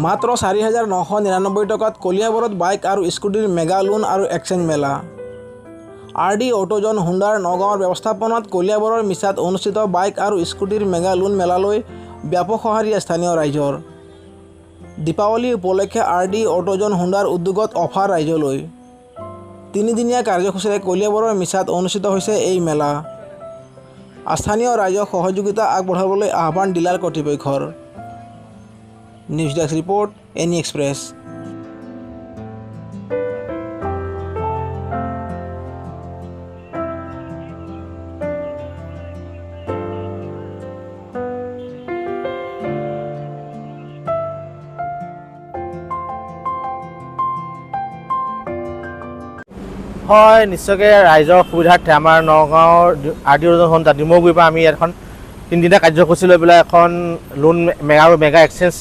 মাত্ৰ 4,999 টকাত কলিয়াবৰত বাইক আৰু স্কুটিৰ মেগা লোন আৰু এক্সচেঞ্জ মেলা। RD অটোজন হুণ্ডাৰ নগাঁৱৰ ব্যৱস্থাপনাত কলিয়াবৰৰ মিছাত অনুষ্ঠিত বাইক আৰু স্কুটিৰ মেগা লোন মেলালৈ ব্যাপক সঁহাৰি স্থানীয় ৰাইজৰ। দীপাৱলী উপলক্ষে RD অটোজন হুণ্ডাৰ উদ্যোগত অফাৰ ৰাইজলৈ। 3দিনীয়া কাৰ্যসূচীৰে কলিয়াবৰৰ মিছাত অনুষ্ঠিত হৈছে এই মেলা। স্থানীয় ৰাইজক সহযোগিতা আগবঢ়াবলৈ আহ্বান ডিলাৰ কৰ্তৃপক্ষৰ। News desk report, any express. হয়, নিশ্চয়কৈ ৰাইজৰ সুবিধাৰ্থে আমাৰ নগাঁৱৰ RD অটোজন হুণ্ডা ডিমৌগুৰিৰ পৰা আমি এখন 3দিনীয়া কাৰ্যসূচী লৈ পেলাই এখন লোন মেগা এক্সচেঞ্জ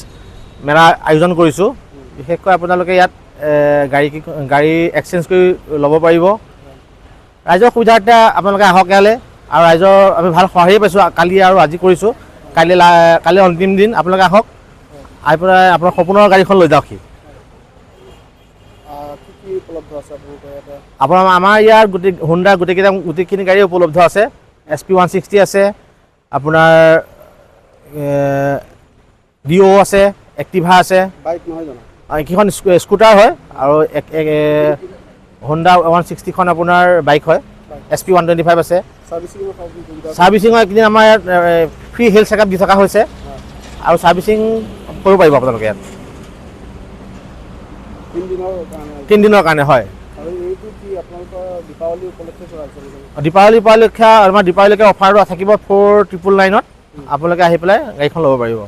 মেলা আয়োজন কৰিছোঁ। বিশেষকৈ আপোনালোকে ইয়াত গাড়ী এক্সচেঞ্জ কৰি ল'ব পাৰিব। ৰাইজৰ সুবিধাৰ্থে আপোনালোকে আহক ইয়ালৈ, আৰু ৰাইজৰ আমি ভাল সঁহাৰি পাইছোঁ। কালি আৰু আজি কৰিছোঁ, কালি অন্তিম দিন। আপোনালোকে আহক, আহি পেলাই আপোনাৰ সপোনৰ গাড়ীখন লৈ যাওকহি। আপোনাৰ আমাৰ ইয়াৰ হুণ্ডাৰ গোটেইখিনি গাড়ী উপলব্ধ আছে। SP 160 আছে, আপোনাৰ ডিঅ' আছে, এক্টিভা আছে। এইকেইখন স্কুটাৰ হয়, আৰু হুণ্ডা 160খন আপোনাৰ বাইক হয়। SP 125 আছে। ছাৰ্ভিচিঙৰ এইকেইদিন আমাৰ ইয়াত ফ্ৰী হেল্থ চেকআপ দি থকা হৈছে, আৰু ছাৰ্ভিচিং কৰিব পাৰিব আপোনালোকে ইয়াত 3 দিনৰ কাৰণে। হয়, দীপাৱলী উপলক্ষে আমাৰ দীপাৱলীলৈকে অফাৰটো থাকিব 4,999ত। আপোনালোকে আহি পেলাই গাড়ীখন ল'ব পাৰিব।